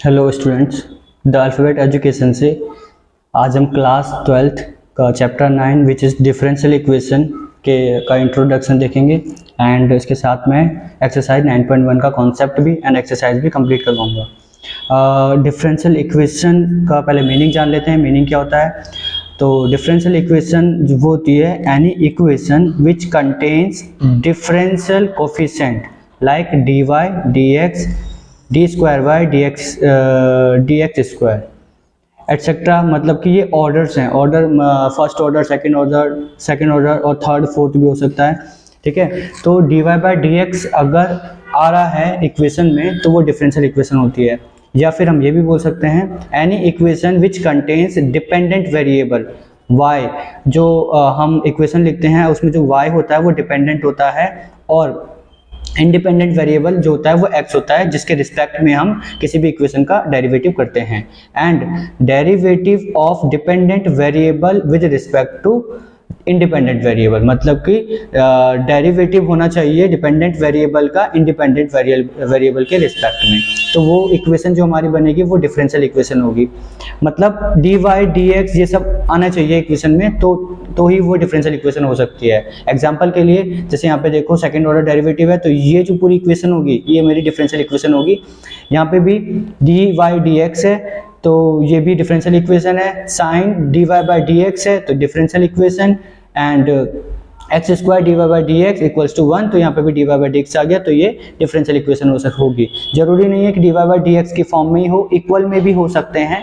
Hello students, the alphabet education से आज हम क्लास 12th का chapter 9 which is differential equation का इंट्रोडक्शन देखेंगे एंड इसके साथ में एक्सरसाइज 9.1 का कॉन्सेप्ट भी एंड एक्सरसाइज भी कंप्लीट करवाऊंगा। डिफरेंशियल इक्वेशन का पहले मीनिंग जान लेते हैं। मीनिंग क्या होता है? तो डिफरेंशियल इक्वेशन वो होती है any equation which contains differential coefficient like dy dx d square by d x square etcetera. मतलब कि ये ऑर्डर्स हैं, order first order, second order और थर्ड फोर्थ भी हो सकता है। ठीक है, तो d y by d x अगर आ रहा है इक्वेशन में तो वो डिफरेंशियल इक्वेशन होती है। या फिर हम ये भी बोल सकते हैं any equation which contains dependent variable y, जो हम इक्वेशन लिखते हैं उसमें जो y होता है वो डिपेंडेंट होता है और इंडिपेंडेंट वेरिएबल जो होता है वो x होता है, जिसके रिस्पेक्ट में हम किसी भी इक्वेशन का डेरिवेटिव करते हैं। And derivative of dependent variable with respect to independent variable, मतलब कि डेरिवेटिव होना चाहिए डिपेंडेंट वेरिएबल का इंडिपेंडेंट वेरिएबल के रिस्पेक्ट में, तो वो इक्वेशन जो हमारी बनेगी वो डिफरेंशियल इक्वेशन होगी। मतलब डी वाई डी एक्स ये सब आना चाहिए इक्वेशन में, तो ही वो डिफरेंशियल इक्वेशन हो सकती है। एग्जांपल के लिए जैसे यहाँ पे देखो सेकंड ऑर्डर डेरिवेटिव है, तो ये जो पूरी इक्वेशन होगी ये मेरी डिफरेंशियल इक्वेशन होगी। यहाँ पे भी डी वाई डी एक्स है तो ये भी डिफरेंशियल इक्वेशन है। Sine d y by d x है तो differential equation. And x square d y by d x equals to 1, तो यहाँ पे भी d y by d x आ गया, तो ये डिफरेंशियल इक्वेशन होगी। जरूरी नहीं है कि d y by d x की फॉर्म में ही हो, इक्वल में भी हो सकते हैं,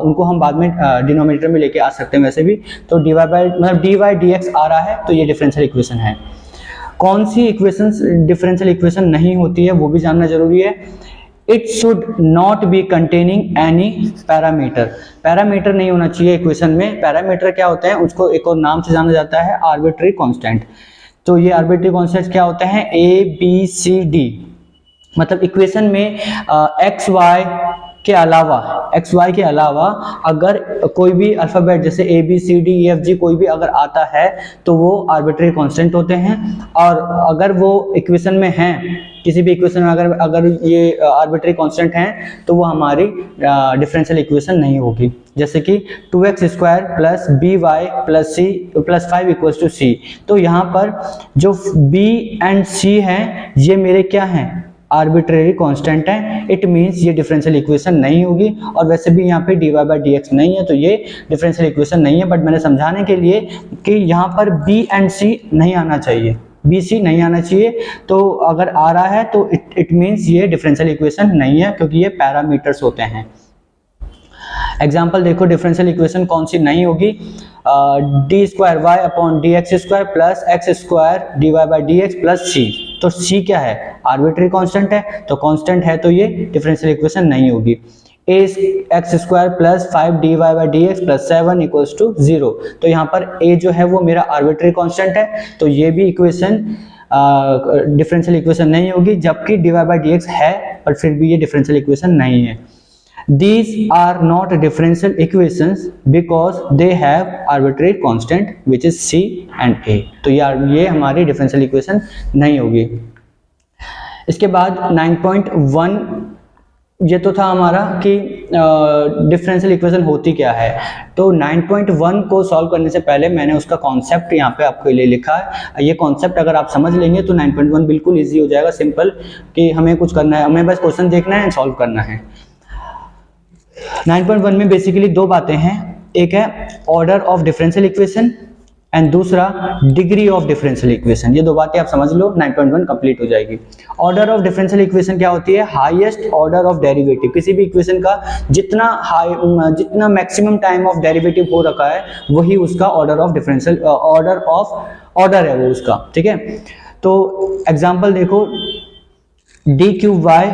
उनको हम बाद में डिनोमिनेटर में लेके आ सकते हैं वैसे भी। तो डी वाई बाई मतलब डी वाई डी एक्स आ रहा है तो ये डिफरेंशियल इक्वेशन है। कौन सी इक्वेशन डिफरेंशियल इक्वेशन नहीं होती है वो भी जानना जरूरी है। It should not be containing any parameter. Parameter नहीं होना चाहिए इक्वेशन में। पैरामीटर क्या होते हैं उसको एक और नाम से जाना जाता है आर्बिट्री कांस्टेंट। तो ये आर्बिट्री कांस्टेंट क्या होते हैं? ए बी सी डी, मतलब इक्वेशन में एक्स वाई के अलावा अगर कोई भी अल्फाबेट जैसे A B C D E F G कोई भी अगर आता है तो वो आर्बिट्री कांस्टेंट होते हैं। और अगर वो इक्वेशन में हैं, किसी भी इक्वेशन में अगर ये आर्बिट्री कांस्टेंट हैं तो वो हमारी डिफरेंशियल इक्वेशन नहीं होगी। जैसे कि 2x square plus b y plus c plus 5 equals to c, तो यहाँ पर जो b एंड c हैं ये मेरे क्या हैं? आर्बिट्रेरी कांस्टेंट है। इट मींस ये डिफरेंशियल इक्वेशन नहीं होगी। और वैसे भी यहाँ पे d y by d x नहीं है तो ये डिफरेंशियल इक्वेशन नहीं है। बट मैंने समझाने के लिए कि यहाँ पर b एंड c नहीं आना चाहिए, बी सी नहीं आना चाहिए, तो अगर आ रहा है तो इट मींस ये डिफरेंशियल इक्वेशन नहीं है, क्योंकि ये पैरामीटर्स होते हैं। एग्जाम्पल देखो, डिफरेंशियल इक्वेशन कौन सी नहीं होगी? D square Y upon D x square plus x square d y by d x plus सी। तो सी क्या है? आर्बिट्री कांस्टेंट है, तो कांस्टेंट है तो ये डिफरेंशियल इक्वेशन नहीं होगी। A x square plus 5 d y by d x plus 7 equals to 0, तो यहाँ पर ए जो है वो मेरा आर्बिट्री कांस्टेंट है, तो ये भी इक्वेशन डिफरेंशियल इक्वेशन नहीं होगी। जबकि d y by d x है पर फिर भी ये डिफरेंशियल इक्वेशन नहीं है। These are not differential equations because they have arbitrary constant which is c and a, तो ये हमारी डिफरेंशियल इक्वेशन नहीं होगी। इसके बाद 9.1 ये तो था हमारा कि डिफरेंशियल इक्वेशन होती क्या है। तो 9.1 को सॉल्व करने से पहले मैंने उसका कॉन्सेप्ट यहाँ पे आपके लिए लिखा है। ये कॉन्सेप्ट अगर आप समझ लेंगे तो 9.1 बिल्कुल इजी हो जाएगा, सिंपल, कि हमें कुछ करना है, हमें बस क्वेश्चन देखना है, सॉल्व करना है। 9.1 में बेसिकली दो बातें हैं, एक है order of differential equation and दूसरा डिग्री ऑफ डिफरेंशियल इक्वेशन। ये दो बातें आप समझ लो, 9.1 कंप्लीट हो जाएगी। ऑर्डर ऑफ डिफरेंशियल इक्वेशन क्या होती है? Highest order of derivative. किसी भी इक्वेशन का जितना मैक्सिमम टाइम ऑफ डेरिवेटिव हो रखा है वही उसका ऑर्डर ऑफ डिफरेंशियल ऑर्डर है वो उसका। ठीक है, तो एग्जांपल देखो, d cube y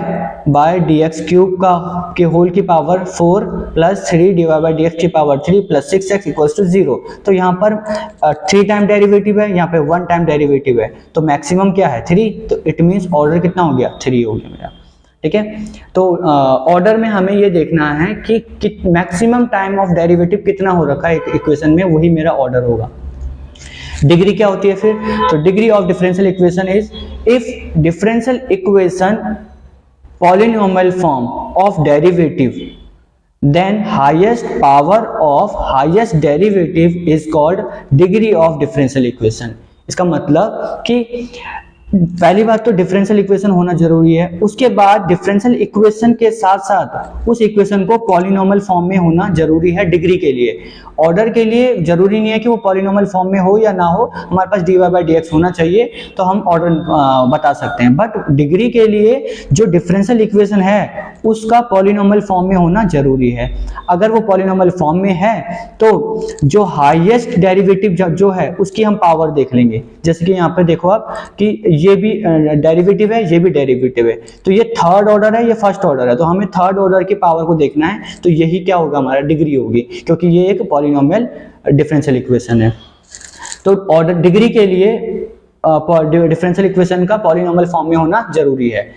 by d x cube का के होल की power 4 plus 3 d y by d x की power 3 plus 6x equals to 0। तो यहाँ पर 3 टाइम डेरिवेटिव है, यहाँ पे 1 टाइम डेरिवेटिव है, तो मैक्सिमम क्या है? 3, तो इट मीन्स ऑर्डर कितना हो गया? 3 हो गया मेरा। ठीक है, तो ऑर्डर में हमें ये देखना है कि मैक्सिमम टाइम ऑफ डेरिवेटिव कितना हो रखा है इक्वेशन में, वही मेरा ऑर्डर होगा। डिग्री क्या होती है फिर? तो degree of differential equation is if differential equation polynomial form of derivative, then highest power of highest derivative is called degree of differential equation। इसका मतलब कि पहली बात तो डिफरेंशियल इक्वेशन होना जरूरी है, उसके बाद डिफरेंशियल इक्वेशन के साथ साथ उस इक्वेशन को पॉलिनोमियल फॉर्म में होना जरूरी है डिग्री के लिए। ऑर्डर के लिए जरूरी नहीं है कि वो पॉलिनोमियल फॉर्म में हो या ना हो, हमारे पास dy बाई dx होना चाहिए तो हम ऑर्डर बता सकते हैं। बट डिग्री के लिए जो डिफरेंशियल इक्वेशन है उसका पॉलिनोमियल फॉर्म में होना जरूरी है। अगर वो पॉलिनोमियल फॉर्म में है तो जो हाईएस्ट डेरिवेटिव जो है उसकी हम पावर देख लेंगे। जैसे कि यहाँ पे देखो आप कि ये भी डेरिवेटिव है, ये भी डेरिवेटिव है, तो ये थर्ड ऑर्डर है, ये फर्स्ट ऑर्डर है, तो हमें थर्ड ऑर्डर की पावर को देखना है, तो यही क्या होगा, हमारा डिग्री होगी, क्योंकि ये एक पॉलिनोमियल डिफरेंशियल इक्वेशन है। तो ऑर्डर डिग्री के लिए डिफरेंशियल इक्वेशन का पॉलिनोमियल फॉर्म में होना जरूरी है।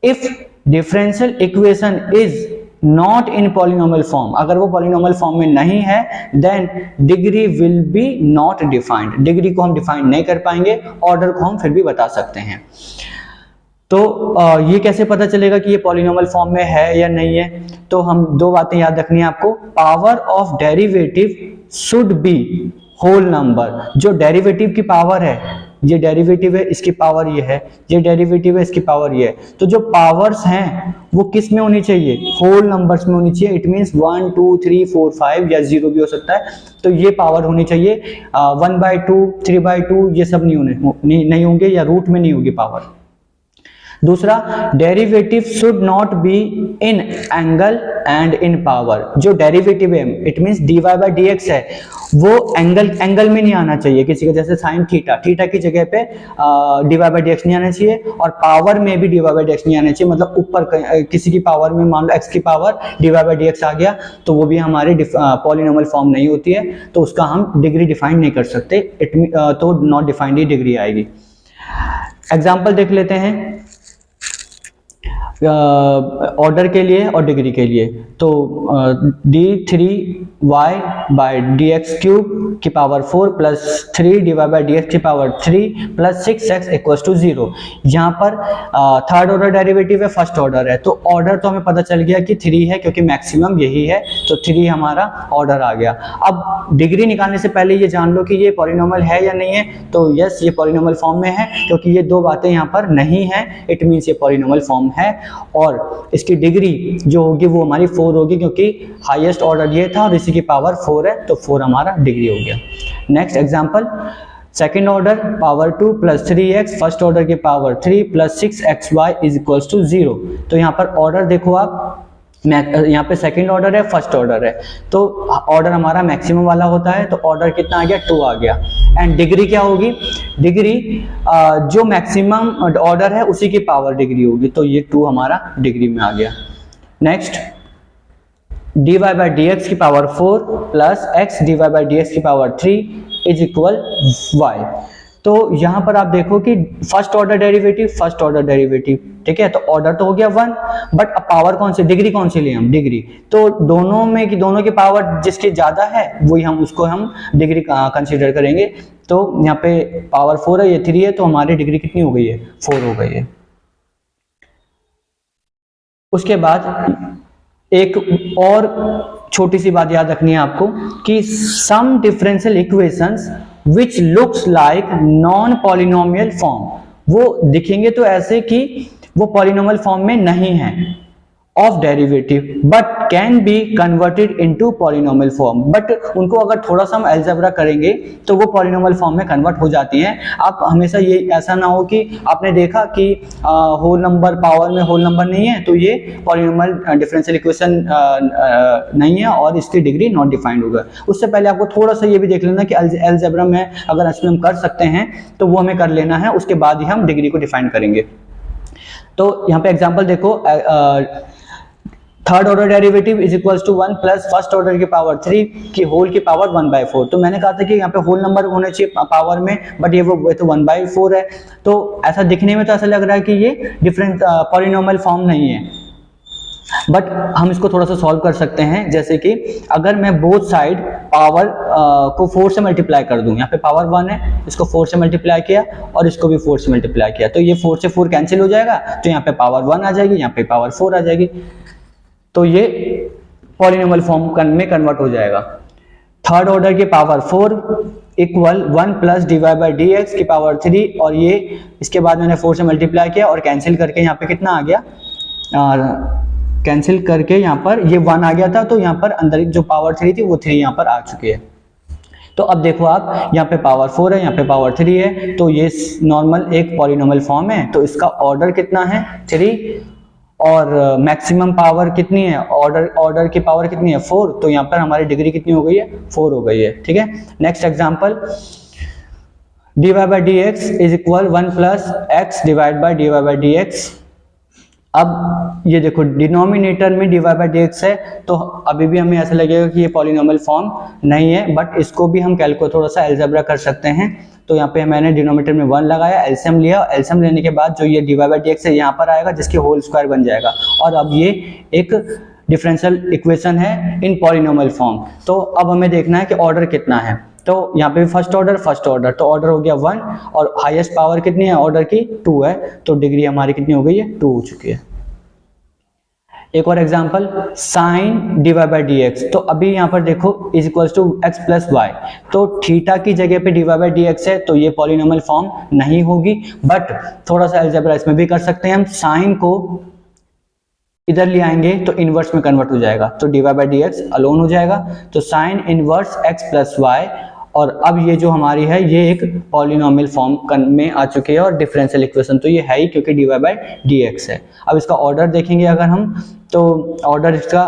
If differential equation is not in polynomial form, अगर वो पॉलिनोमियल फॉर्म में नहीं है, then degree will be not defined, degree को हम डिफाइन नहीं कर पाएंगे, ऑर्डर को हम फिर भी बता सकते हैं। तो ये कैसे पता चलेगा कि ये पॉलिनोमियल फॉर्म में है या नहीं है? तो हम दो बातें याद रखनी है आपको। Power of derivative should be whole number, जो डेरिवेटिव की पावर है, ये डेरिवेटिव है, इसकी पावर ये है, ये डेरिवेटिव है, इसकी पावर ये है, तो जो पावर्स हैं वो किस में होनी चाहिए, होल नंबर्स में होनी चाहिए। इट मींस 1 2 3 4 5 या 0 भी हो सकता है, तो ये पावर होनी चाहिए। 1/2 3/2 ये सब नहीं होंगे, या रूट में नहीं होगी पावर। दूसरा, derivative should not be in angle and in power, जो डेरिवेटिव है it means dy by dx है, वो एंगल में नहीं आना चाहिए किसी का, जैसे साइन थीटा की जगह पे dy बाई dx नहीं आना चाहिए, और पावर में भी dy बाई dx नहीं आना चाहिए। मतलब ऊपर किसी की पावर में मान लो x की पावर dy बाई dx आ गया, तो वो भी हमारे पॉलिनोमियल फॉर्म नहीं होती है, तो उसका हम डिग्री डिफाइन नहीं कर सकते, तो नॉट डिफाइंड ही डिग्री आएगी। एग्जाम्पल देख लेते हैं ऑर्डर के लिए और डिग्री के लिए। तो d3y बाई dx क्यूब की power 4 plus 3dy by dx की power 3 plus 6x equals to 0। यहाँ पर थर्ड ऑर्डर डेरिवेटिव है, फर्स्ट ऑर्डर है, तो ऑर्डर तो हमें पता चल गया कि 3 है, क्योंकि मैक्सिमम यही है, तो 3 हमारा ऑर्डर आ गया। अब डिग्री निकालने से पहले ये जान लो कि ये पॉलिनोमियल है या नहीं है, तो यस ये पॉलिनोमियल फॉर्म में है, क्योंकि ये दो बातें यहाँ पर नहीं है, इट मीन्स ये पॉलिनोमियल फॉर्म है। और इसकी डिग्री जो होगी वो हमारी 4 होगी, क्योंकि हाईएस्ट ऑर्डर ये था और इसी की पावर 4 है, तो 4 हमारा डिग्री हो गया। Next example, second order power 2 plus 3x, first order की power 3 plus 6xy is equals to 0। तो यहाँ पर ऑर्डर देखो आप, यहाँ पे सेकंड ऑर्डर है, फर्स्ट ऑर्डर है, तो ऑर्डर हमारा मैक्सिमम वाला होता है, तो ऑर्डर कितना आ गया, 2 आ गया। एंड डिग्री क्या होगी, डिग्री जो मैक्सिमम ऑर्डर है उसी की पावर डिग्री होगी, तो ये 2 हमारा डिग्री में आ गया। नेक्स्ट, dy बाई dx की power 4 plus x dy by dx की पावर 3 इज इक्वल y। तो यहां पर आप देखो कि फर्स्ट ऑर्डर डेरिवेटिव, ठीक है, तो ऑर्डर तो हो गया 1, बट अब पावर कौन सी, डिग्री कौन सी लिए हम, डिग्री, तो दोनों की पावर जिसकी ज्यादा है वही उसको हम डिग्री कंसीडर करेंगे। तो यहाँ पे पावर 4 है, ये 3 है, तो हमारी डिग्री कितनी हो गई है, 4 हो गई है। उसके बाद एक और छोटी सी बात याद रखनी है आपको कि some differential equations which looks like non polynomial form, वो दिखेंगे तो ऐसे कि वो पॉलिनोमियल फॉर्म में नहीं है of derivative, but can be converted into polynomial form, but उनको अगर थोड़ा सा हम अलजेब्रा करेंगे तो वो पॉलिनोमियल फॉर्म में कन्वर्ट हो जाती हैं। आप हमेशा ये ऐसा ना हो कि आपने देखा कि होल नंबर पावर में होल नंबर नहीं है, तो ये पॉलिनोमियल डिफरेंशियल इक्वेशन नहीं है और इसकी डिग्री नॉट डिफाइंड होगा। उससे पहले आपको थोड़ा सा ये भी देख लेना कि अलजेब्रा में अगर इसमें हम कर सकते हैं तो वो हमें कर लेना है, उसके बाद ही हम डिग्री को डिफाइन करेंगे। तो यहाँ पे एग्जाम्पल देखो, third order derivative is equals to 1 plus first order की पावर 3 की होल की पावर 1/4। तो मैंने कहा था कि यहाँ पे होल नंबर होने चाहिए पावर में, बट ये वो तो 1/4 है, तो ऐसा दिखने में तो ऐसा लग रहा है कि ये डिफरेंट पॉलिनोमियल फॉर्म नहीं है, बट हम इसको थोड़ा सा सॉल्व कर सकते हैं। जैसे कि अगर मैं बोथ साइड पावर को 4 से मल्टीप्लाई कर दूं, यहाँ पे पावर 1 है, इसको 4 से मल्टीप्लाई किया और इसको भी 4 से मल्टीप्लाई किया, तो ये 4 से 4 कैंसिल हो जाएगा, तो यहाँ पे पावर 1 आ जाएगी, यहाँ पे पावर 4 आ जाएगी। तो ये पॉलिनोमियल फॉर्म में कन्वर्ट हो जाएगा। थर्ड ऑर्डर की power 4 equal 1 plus d y by d x की पावर 3, और ये इसके बाद मैंने 4 से मल्टीप्लाई किया और कैंसिल करके यहाँ पे कितना आ गया, कैंसिल करके यहाँ पर ये 1 आ गया था, तो यहाँ पर अंदर जो पावर 3 थी वो 3 यहाँ पर आ चुकी है। तो अब देखो आप, यहाँ पे पावर 4 है, यहाँ पे पावर 3 है, तो ये नॉर्मल एक पॉलिनोमियल फॉर्म है, तो इसका ऑर्डर कितना है 3, और मैक्सिमम पावर कितनी है, ऑर्डर की पावर कितनी है 4, तो यहाँ पर हमारी डिग्री कितनी हो गई है 4 हो गई है। ठीक है, next example, dy by d x is equal 1 plus x divide by dy by d x. अब ये देखो डिनोमिनेटर में dy बाई डी एक्स है, तो अभी भी हमें ऐसा लगेगा कि ये पॉलिनोमियल फॉर्म नहीं है, बट इसको भी हम थोड़ा सा अलजेब्रा कर सकते हैं। तो यहाँ पे मैंने डिनोमिनेटर में 1 लगाया, एलसीएम लिया, एलसीएम लेने के बाद जो ये dy बाई डी एक्स है यहाँ पर आएगा, जिसकी होल स्क्वायर बन जाएगा, और अब ये एक डिफरेंशियल इक्वेशन है इन पॉलिनोमियल फॉर्म। तो अब हमें देखना है कि ऑर्डर कितना है, तो यहाँ पे फर्स्ट ऑर्डर, तो ऑर्डर हो गया 1, और हाईएस्ट पावर कितनी है ऑर्डर की 2 है, तो डिग्री हमारी कितनी हो गई है 2 हो चुकी है। एक और example, sine d y by d x, तो अभी यहाँ पर देखो is equals to x plus y, तो थीटा की जगह पे d y by d x है, तो ये पॉलिनोमियल फॉर्म नहीं होगी, बट थोड़ा सा अलजेब्रा इसमें भी कर सकते हैं हम। साइन को इधर ले आएंगे तो इनवर्स में कन्वर्ट हो जाएगा, तो d y by d x alone हो जाएगा, तो sine inverse x plus y, और अब ये जो हमारी है ये एक पॉलिनोमियल फॉर्म में आ चुकी है, और डिफरेंशियल इक्वेशन तो ये है ही क्योंकि d y by d x है। अब इसका ऑर्डर देखेंगे अगर हम, तो ऑर्डर इसका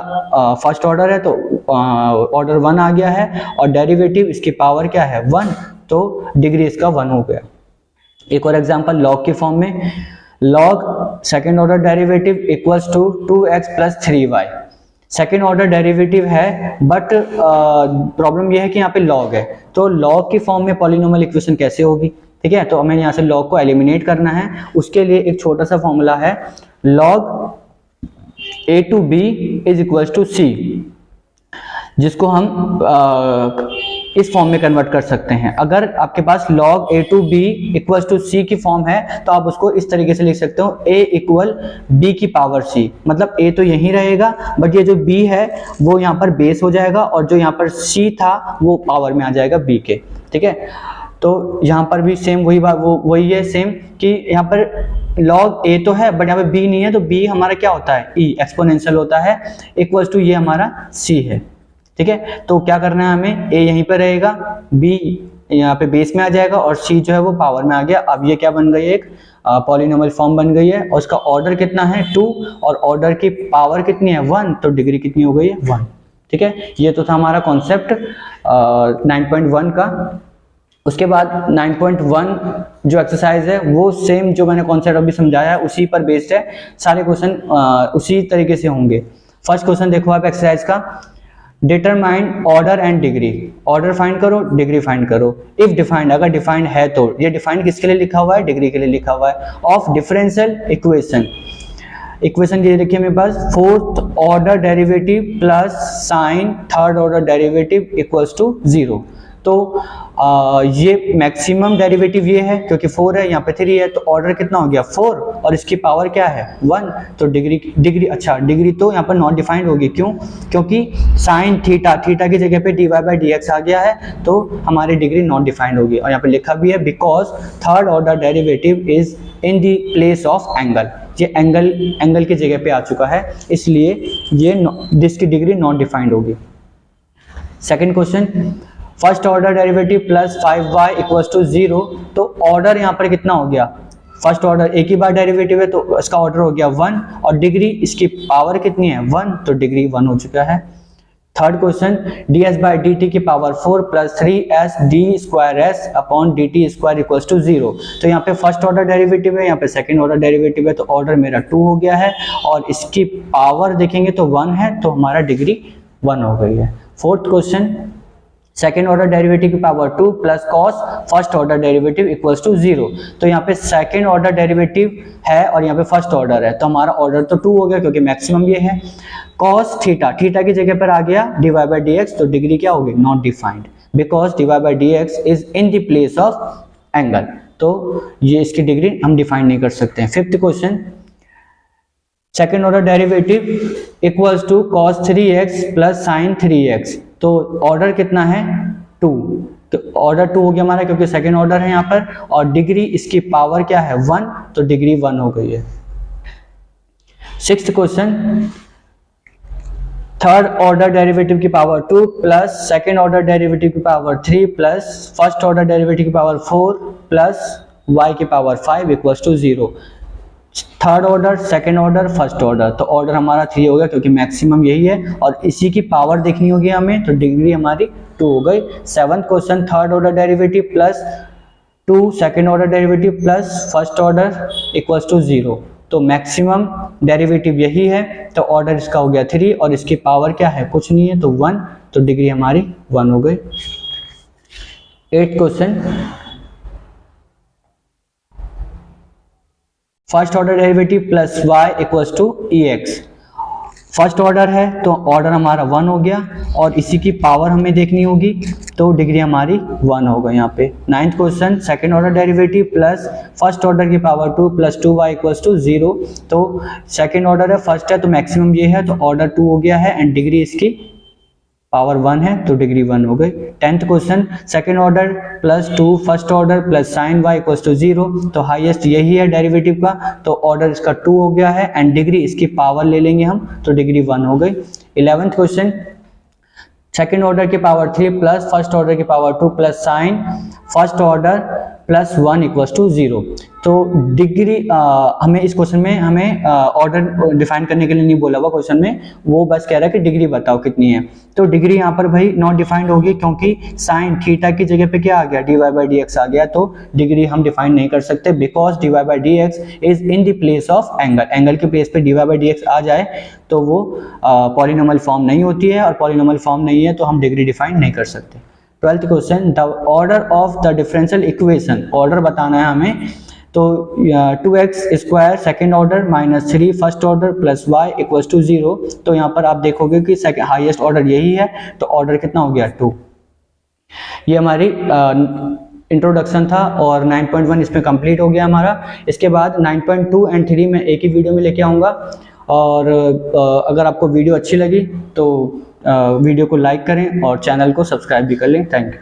फर्स्ट ऑर्डर है, तो ऑर्डर 1 आ गया है, और डेरिवेटिव इसकी पावर क्या है 1, तो डिग्री इसका 1 हो गया। एक और एग्जांपल लॉग की फॉर्म में, log second order derivative equals to 2x plus 3y, second order derivative है, बट प्रॉब्लम यह है कि यहाँ पे लॉग है, तो लॉग की फॉर्म में पॉलिनोमियल इक्वेशन कैसे होगी। ठीक है, तो हमें यहाँ से लॉग को एलिमिनेट करना है, उसके लिए एक छोटा सा फॉर्मूला है, log a to b is equals to c, जिसको हम इस फॉर्म में कन्वर्ट कर सकते हैं। अगर आपके पास log a to b equals to c की फॉर्म है, तो आप उसको इस तरीके से लिख सकते हो, a इक्वल b की पावर c, मतलब a तो यहीं रहेगा, बट ये जो b है वो यहाँ पर बेस हो जाएगा, और जो यहाँ पर c था वो पावर में आ जाएगा b के। ठीक है, तो यहाँ पर भी सेम वही बात, वही है सेम, कि यहाँ पर log a तो है बट यहाँ पे b नहीं है, तो b हमारा क्या होता है e, एक्सपोनेंशियल होता है, इक्वल्स टू ये हमारा c है। ठीक है, तो क्या करना है हमें, a यहीं पर रहेगा, b यहाँ पे बेस में आ जाएगा, और c जो है वो पावर में आ गया। अब ये क्या बन गई है, एक पॉलिनोमियल फॉर्म बन गई है, और उसका ऑर्डर कितना है 2, और ऑर्डर की पावर कितनी है 1, तो डिग्री कितनी हो गई है 1। ठीक है, ये तो था हमारा कॉन्सेप्ट 9.1 का। उसके बाद 9.1 जो एक्सरसाइज है वो सेम जो मैंने कॉन्सेप्ट अभी समझाया है उसी पर बेस्ड है, सारे क्वेश्चन उसी तरीके से होंगे। फर्स्ट क्वेश्चन देखो आप एक्सरसाइज का, determine order and degree, order find करो, डिग्री फाइंड करो। इफ डिफाइंड, अगर डिफाइंड है तो, ये डिफाइंड किसके लिए लिखा हुआ है, डिग्री के लिए लिखा हुआ है, ऑफ डिफरेंशियल इक्वेशन। इक्वेशन ये देखिए मेरे पास, fourth order derivative plus sine third order derivative equals to 0। तो ये मैक्सिमम डेरिवेटिव ये है क्योंकि 4 है, यहाँ पे 3 है, तो ऑर्डर कितना हो गया 4, और इसकी पावर क्या है 1, तो डिग्री अच्छा डिग्री तो यहाँ पर नॉट डिफाइंड होगी। क्यों, क्योंकि साइन थीटा की जगह पे dy बाई डी एक्स आ गया है, तो हमारी डिग्री नॉट डिफाइंड होगी। और यहाँ पे लिखा भी है because third order derivative is in the place of angle, ये एंगल की जगह पे आ चुका है, इसलिए ये इसकी डिग्री नॉट डिफाइंड होगी। Second question, first order derivative plus 5y equals to 0, तो ऑर्डर यहाँ पर कितना हो गया, फर्स्ट ऑर्डर एक ही बार डेरिवेटिव है तो इसका ऑर्डर हो गया 1, और डिग्री इसकी पावर कितनी है 1, तो डिग्री 1 हो चुका है। Third question, ds by d t की power 4 plus 3s d square s upon d t square equals to 0, तो यहाँ पे फर्स्ट ऑर्डर डेरिवेटिव है, यहाँ पे सेकंड ऑर्डर डेरिवेटिव है, तो ऑर्डर मेरा 2 हो गया है, और इसकी पावर देखेंगे तो 1 है, तो हमारा डिग्री 1 हो गई है। Fourth question, second order derivative की power 2 plus cos first order derivative equals to 0, तो यहाँ पे सेकेंड ऑर्डर डेरिवेटिव है और यहाँ पे फर्स्ट ऑर्डर है, तो हमारा ऑर्डर तो 2 हो गया क्योंकि मैक्सिमम ये है। कॉस थीटा की जगह पर आ गया dy बाई डी एक्स, तो डिग्री क्या होगी not defined, because dy by d x is in the place of angle, तो ये इसकी डिग्री हम डिफाइन नहीं कर सकते हैं। Fifth question, second order derivative equals to cos 3x plus sin 3x, तो ऑर्डर कितना है 2, तो ऑर्डर 2 हो गया हमारा क्योंकि सेकेंड ऑर्डर है यहाँ पर, और डिग्री इसकी पावर क्या है 1, तो डिग्री 1 हो गई है। Sixth question, third order derivative की power 2 plus second order derivative की power 3 plus first order derivative की पावर 4 प्लस y की power 5 equals to 0। Third order, second order, first order, तो ऑर्डर हमारा 3 हो गया क्योंकि मैक्सिमम यही है, और इसी की पावर देखनी होगी हमें, तो डिग्री हमारी 2 हो गई। Seventh question, third order derivative plus 2 second order derivative plus first order equals to 0, तो मैक्सिमम डेरिवेटिव यही है, तो ऑर्डर इसका हो गया 3 और इसकी पावर क्या है कुछ नहीं है, तो 1, तो डिग्री हमारी 1 हो गई। 8th question, first order derivative plus y equals to ex, first order है तो ऑर्डर हमारा 1 हो गया, और इसी की पावर हमें देखनी होगी, तो डिग्री हमारी 1 होगा यहाँ पे। 9th question, second order derivative plus first order की power 2 plus 2y equals to 0, तो सेकेंड ऑर्डर है, फर्स्ट है, तो मैक्सिमम ये है, तो ऑर्डर 2 हो गया है, एंड डिग्री इसकी पावर 1 है, तो डिग्री 1 हो गई। 10th question, second order plus 2 first order plus sine y equals to 0, तो हाईएस्ट यही है डेरिवेटिव का, तो ऑर्डर इसका 2 हो गया है, एंड डिग्री इसकी पावर ले लेंगे हम, तो डिग्री 1 हो गई। 11th क्वेश्चन, सेकेंड ऑर्डर की पावर 3 प्लस फर्स्ट ऑर्डर की power 2 plus sine first order plus 1 equals to 0, तो डिग्री हमें इस क्वेश्चन में हमें ऑर्डर डिफाइन करने के लिए नहीं बोला हुआ क्वेश्चन में, वो बस कह रहा है कि डिग्री बताओ कितनी है, तो डिग्री यहाँ पर भाई नॉट डिफाइंड होगी क्योंकि साइन थीटा की जगह पे क्या आ गया dy बाई dx आ गया, तो डिग्री हम डिफाइन नहीं कर सकते, because dy by dx is in the place of angle, angle के प्लेस पे dy बाई dx आ जाए तो वो पॉलिनोमियल फॉर्म नहीं होती है, और पॉलिनोमियल फॉर्म नहीं है तो हम डिग्री डिफाइन नहीं कर सकते। 12th question, the order of the differential equation, order बताना है हमें, तो 2x square second order minus 3 first order plus y equals to 0, तो यहाँ पर आप देखोगे कि हाईएस्ट ऑर्डर यही है, तो ऑर्डर कितना हो गया 2। ये हमारी इंट्रोडक्शन था, और 9.1 इसमें कंप्लीट हो गया हमारा। इसके बाद 9.2 एंड 3 में एक ही वीडियो में लेके आऊँगा, और अगर आपको वीडियो अच्छी लगी तो वीडियो को लाइक करें और चैनल को सब्सक्राइब भी कर लें। Thank you.